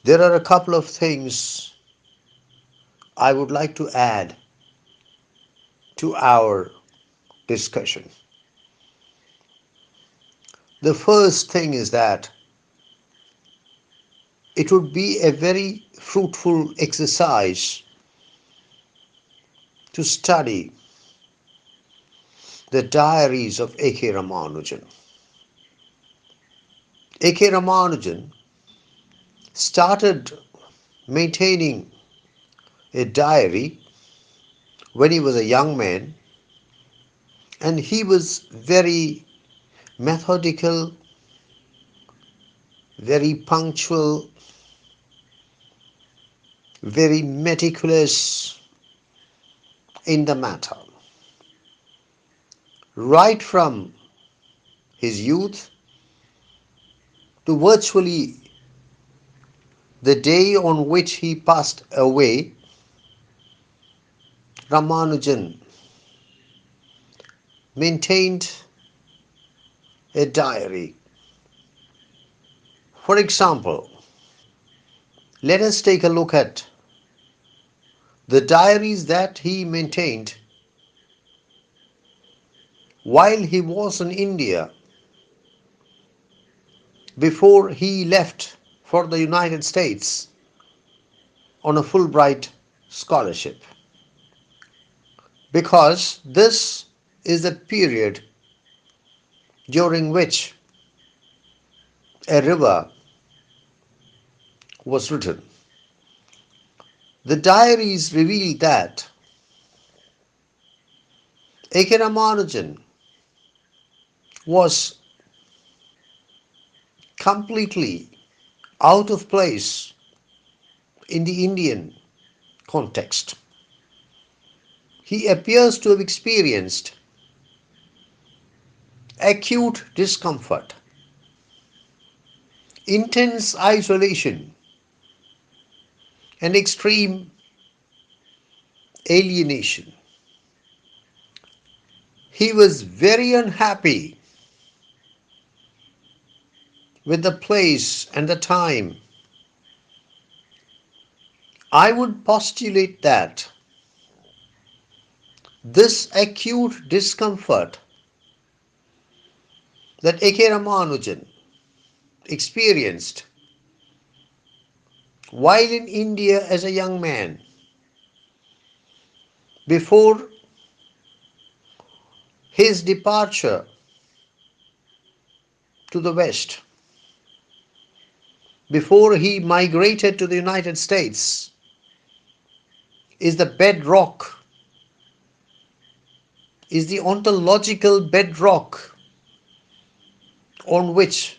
There are a couple of things I would like to add to our discussion. The first thing is that it would be a very fruitful exercise to study the diaries of A.K. Ramanujan. A.K. Ramanujan started maintaining a diary when he was a young man, and he was very methodical, very punctual, very meticulous in the matter. Right from his youth to virtually the day on which he passed away, Ramanujan maintained a diary. For example, let us take a look at the diaries that he maintained while he was in India before he left for the United States on a Fulbright scholarship. Because this is the period during which a river was written. The diaries reveal that A.K. Ramanujan was completely out of place in the Indian context. He appears to have experienced acute discomfort, intense isolation, and extreme alienation. He was very unhappy with the place and the time. I would postulate that this acute discomfort that A.K. Ramanujan experienced while in India as a young man before his departure to the West, before he migrated to the United States, is the bedrock, is the ontological bedrock on which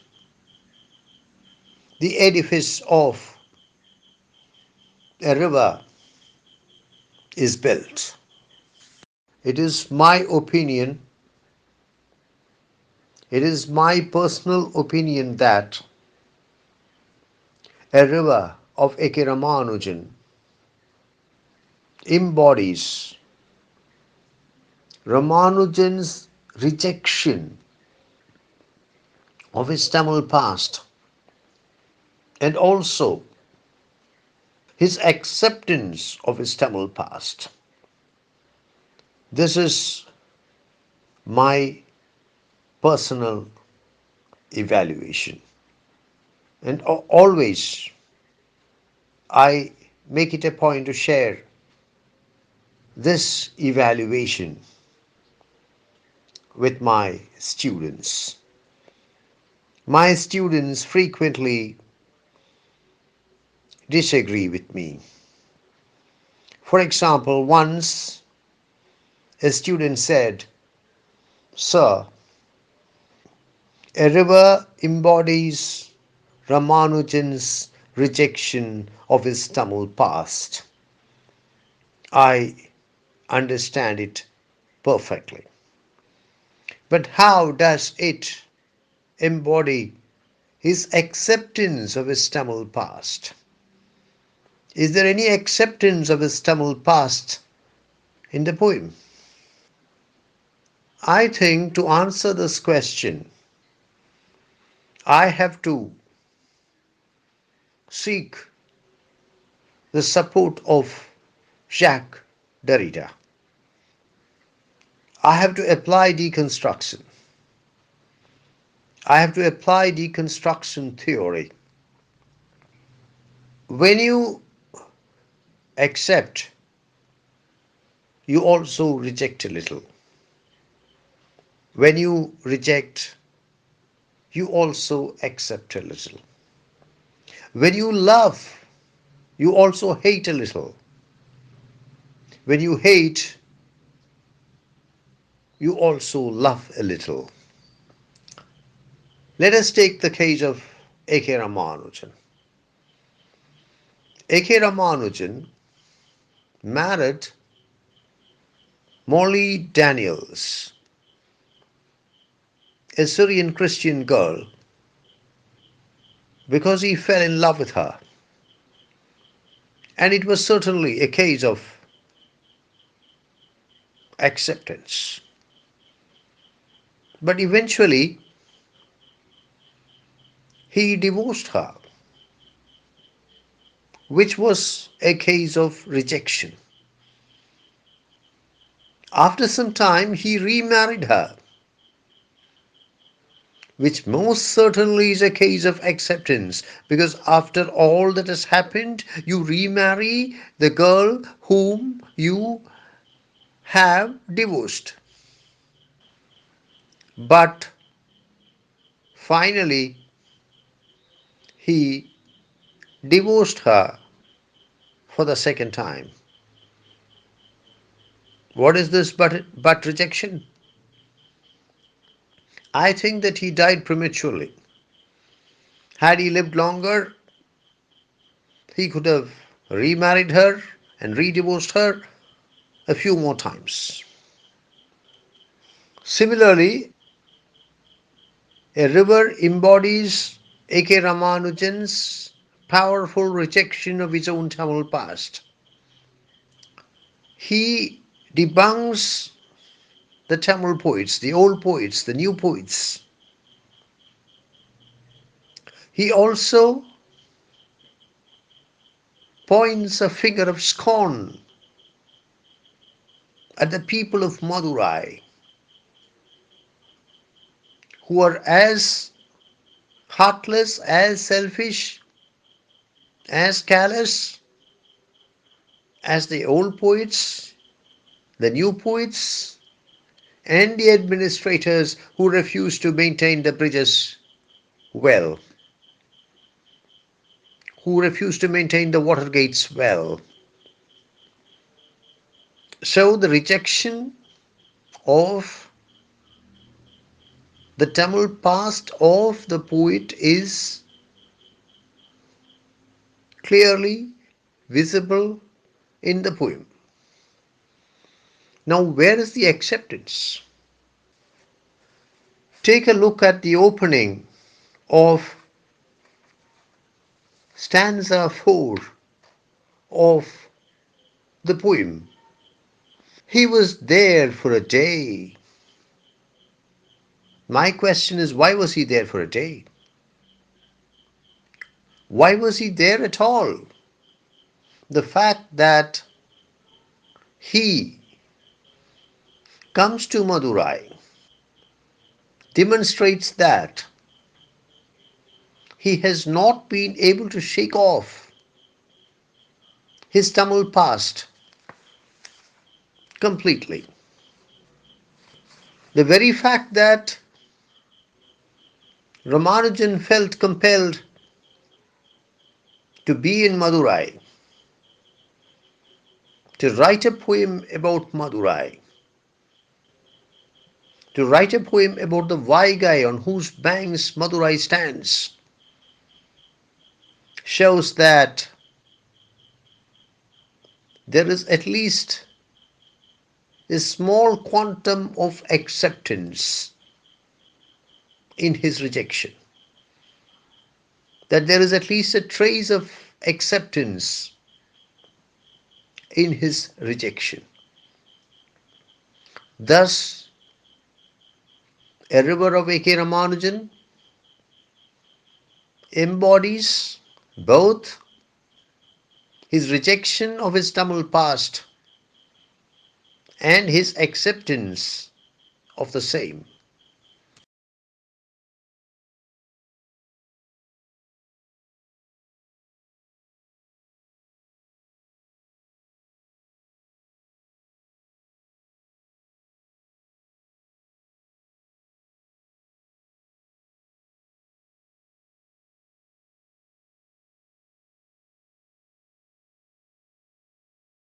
the edifice of a river is built. It is my opinion, it is my personal opinion that a river of A.K. Ramanujan embodies Ramanujan's rejection of his Tamil past and also his acceptance of his Tamil past. This is my personal evaluation. And always I make it a point to share this evaluation with my students. My students frequently disagree with me. For example, once a student said, "Sir, a river embodies Ramanujan's rejection of his Tamil past. I understand it perfectly. But how does it embody his acceptance of his Tamil past? Is there any acceptance of his Tamil past in the poem?" I think to answer this question, I have to seek the support of Jacques Derrida. I have to apply deconstruction. I have to apply deconstruction theory. When you accept, you also reject a little. When you reject, you also accept a little. When you love, you also hate a little. When you hate, you also love a little. Let us take the case of A.K. Ramanujan. A.K. Ramanujan married Molly Daniels, a Syrian Christian girl, because he fell in love with her. And it was certainly a case of acceptance. But eventually, he divorced her, which was a case of rejection. After some time, he remarried her, which most certainly is a case of acceptance, because after all that has happened, you remarry the girl whom you have divorced. But finally, he divorced her for the second time. What is this but rejection? I think that he died prematurely. Had he lived longer, he could have remarried her and re-divorced her a few more times. Similarly, a river embodies A.K. Ramanujan's powerful rejection of his own Tamil past. He debunks the Tamil poets, the old poets, the new poets. He also points a finger of scorn at the people of Madurai, who are as heartless, as selfish, as callous as the old poets, the new poets, and the administrators who refuse to maintain the bridges well, who refuse to maintain the water gates well. So the rejection of the Tamil past of the poet is clearly visible in the poem. Now, where is the acceptance? Take a look at the opening of stanza 4 of the poem. He was there for a day. My question is, why was he there for a day? Why was he there at all? The fact that he comes to Madurai demonstrates that he has not been able to shake off his Tamil past completely. The very fact that Ramanujan felt compelled to be in Madurai, to write a poem about Madurai, to write a poem about the Vaigai on whose banks Madurai stands, shows that there is at least a small quantum of acceptance in his rejection. That there is at least a trace of acceptance in his rejection. Thus, a river of A.K. Ramanujan embodies both his rejection of his Tamil past, and his acceptance of the same.